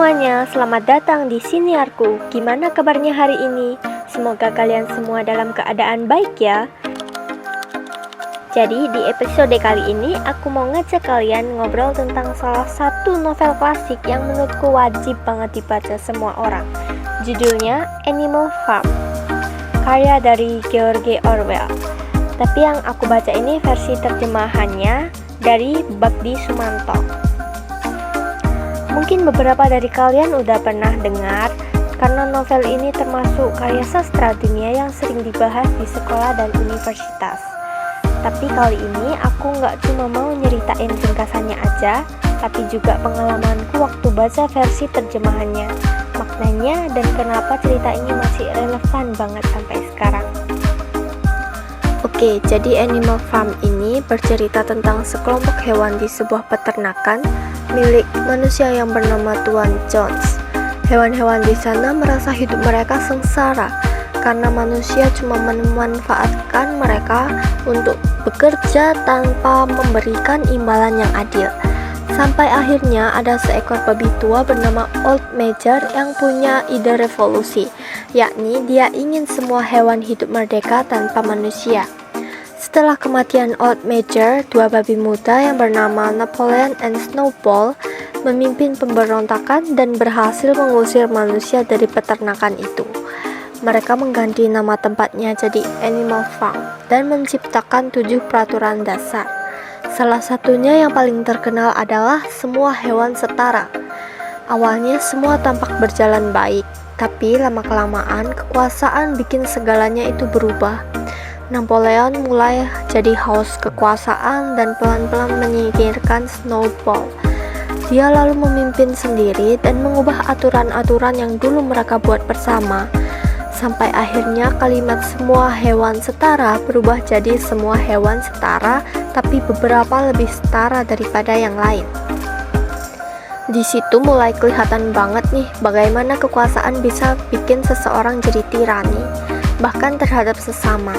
semuanya, selamat datang di Siniarku. Gimana kabarnya hari ini? Semoga kalian semua dalam keadaan baik ya. Jadi di episode kali ini aku mau ngajak kalian ngobrol tentang salah satu novel klasik yang menurutku wajib banget dibaca semua orang. Judulnya Animal Farm, karya dari George Orwell. Tapi yang aku baca ini versi terjemahannya dari Bagdi Sumanto. Mungkin beberapa dari kalian udah pernah dengar, karena novel ini termasuk karya sastra dunia yang sering dibahas di sekolah dan universitas. Tapi kali ini aku nggak cuma mau nyeritain ringkasannya aja, tapi juga pengalamanku waktu baca versi terjemahannya, maknanya dan kenapa cerita ini masih relevan banget sampai sekarang. Oke, jadi Animal Farm ini bercerita tentang sekelompok hewan di sebuah peternakan milik manusia yang bernama Tuan Jones. Hewan-hewan di sana merasa hidup mereka sengsara karena manusia cuma memanfaatkan mereka untuk bekerja tanpa memberikan imbalan yang adil. Sampai akhirnya ada seekor babi tua bernama Old Major yang punya ide revolusi, yakni dia ingin semua hewan hidup merdeka tanpa manusia. Setelah kematian Old Major, dua babi muda yang bernama Napoleon and Snowball memimpin pemberontakan dan berhasil mengusir manusia dari peternakan itu. Mereka mengganti nama tempatnya jadi Animal Farm dan menciptakan 7 peraturan dasar. Salah satunya yang paling terkenal adalah semua hewan setara. Awalnya semua tampak berjalan baik, tapi lama-kelamaan kekuasaan bikin segalanya itu berubah. Napoleon mulai jadi haus kekuasaan dan pelan-pelan menyingkirkan Snowball. Dia lalu memimpin sendiri dan mengubah aturan-aturan yang dulu mereka buat bersama. Sampai akhirnya kalimat semua hewan setara berubah jadi semua hewan setara, tapi beberapa lebih setara daripada yang lain. Di situ mulai kelihatan banget nih bagaimana kekuasaan bisa bikin seseorang jadi tirani, bahkan terhadap sesama.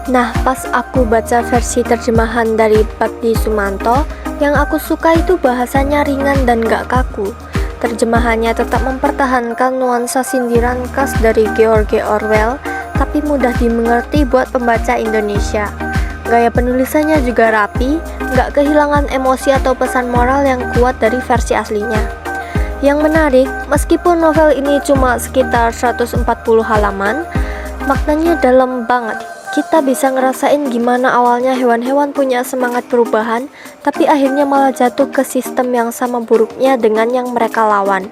Nah, pas aku baca versi terjemahan dari Bagdi Sumanto, yang aku suka itu bahasanya ringan dan gak kaku. Terjemahannya tetap mempertahankan nuansa sindiran khas dari George Orwell, tapi mudah dimengerti buat pembaca Indonesia. Gaya penulisannya juga rapi, gak kehilangan emosi atau pesan moral yang kuat dari versi aslinya. Yang menarik, meskipun novel ini cuma sekitar 140 halaman, maknanya dalam banget. Kita bisa ngerasain gimana awalnya hewan-hewan punya semangat perubahan, tapi akhirnya malah jatuh ke sistem yang sama buruknya dengan yang mereka lawan.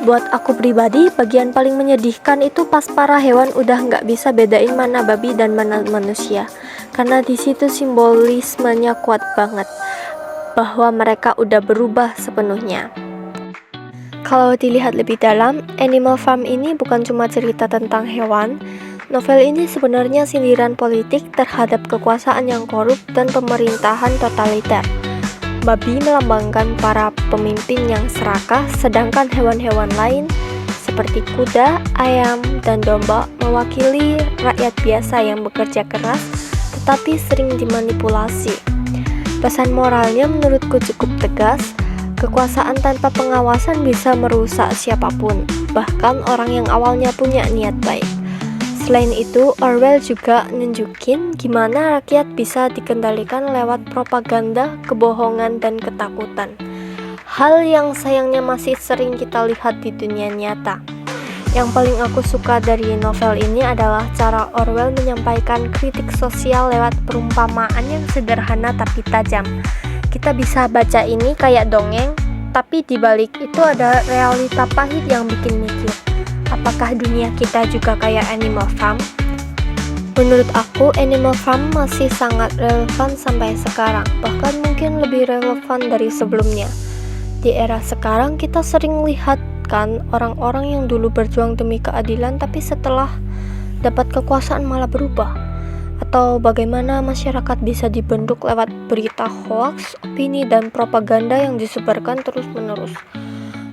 Buat aku pribadi, bagian paling menyedihkan itu pas para hewan udah nggak bisa bedain mana babi dan mana manusia, karena di situ simbolismenya kuat banget, bahwa mereka udah berubah sepenuhnya. Kalau dilihat lebih dalam, Animal Farm ini bukan cuma cerita tentang hewan. Novel ini sebenarnya sindiran politik terhadap kekuasaan yang korup dan pemerintahan totaliter. Babi melambangkan para pemimpin yang serakah, sedangkan hewan-hewan lain seperti kuda, ayam, dan domba mewakili rakyat biasa yang bekerja keras tetapi sering dimanipulasi. Pesan moralnya menurutku cukup tegas. Kekuasaan tanpa pengawasan bisa merusak siapapun, bahkan orang yang awalnya punya niat baik. Selain itu, Orwell juga nunjukin gimana rakyat bisa dikendalikan lewat propaganda, kebohongan, dan ketakutan. Hal yang sayangnya masih sering kita lihat di dunia nyata. Yang paling aku suka dari novel ini adalah cara Orwell menyampaikan kritik sosial lewat perumpamaan yang sederhana tapi tajam. Kita bisa baca ini kayak dongeng, tapi dibalik itu ada realita pahit yang bikin mikir. Apakah dunia kita juga kayak Animal Farm? Menurut aku, Animal Farm masih sangat relevan sampai sekarang, bahkan mungkin lebih relevan dari sebelumnya. Di era sekarang kita sering lihat kan orang-orang yang dulu berjuang demi keadilan tapi setelah dapat kekuasaan malah berubah. Atau bagaimana masyarakat bisa dibentuk lewat berita hoax, opini, dan propaganda yang disebarkan terus-menerus.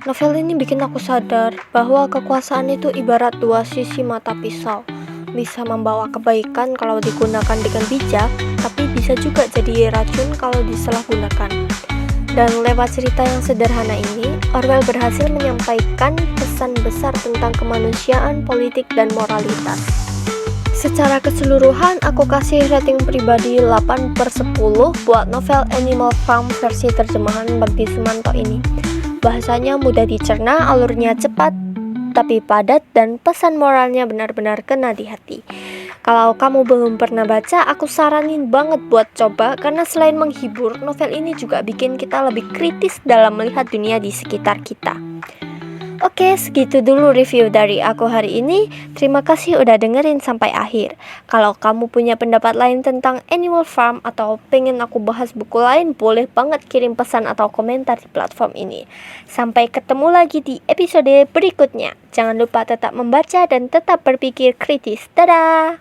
Novel ini bikin aku sadar bahwa kekuasaan itu ibarat dua sisi mata pisau. Bisa membawa kebaikan kalau digunakan dengan bijak, tapi bisa juga jadi racun kalau disalahgunakan. Dan lewat cerita yang sederhana ini, Orwell berhasil menyampaikan pesan besar tentang kemanusiaan, politik, dan moralitas. Secara keseluruhan, aku kasih rating pribadi 8/10 buat novel Animal Farm versi terjemahan Bhakti Sumanto ini. Bahasanya mudah dicerna, alurnya cepat, tapi padat, dan pesan moralnya benar-benar kena di hati. Kalau kamu belum pernah baca, aku saranin banget buat coba, karena selain menghibur, novel ini juga bikin kita lebih kritis dalam melihat dunia di sekitar kita. Oke, segitu dulu review dari aku hari ini. Terima kasih udah dengerin sampai akhir. Kalau kamu punya pendapat lain tentang Animal Farm atau pengen aku bahas buku lain, boleh banget kirim pesan atau komentar di platform ini. Sampai ketemu lagi di episode berikutnya. Jangan lupa tetap membaca dan tetap berpikir kritis. Dadah!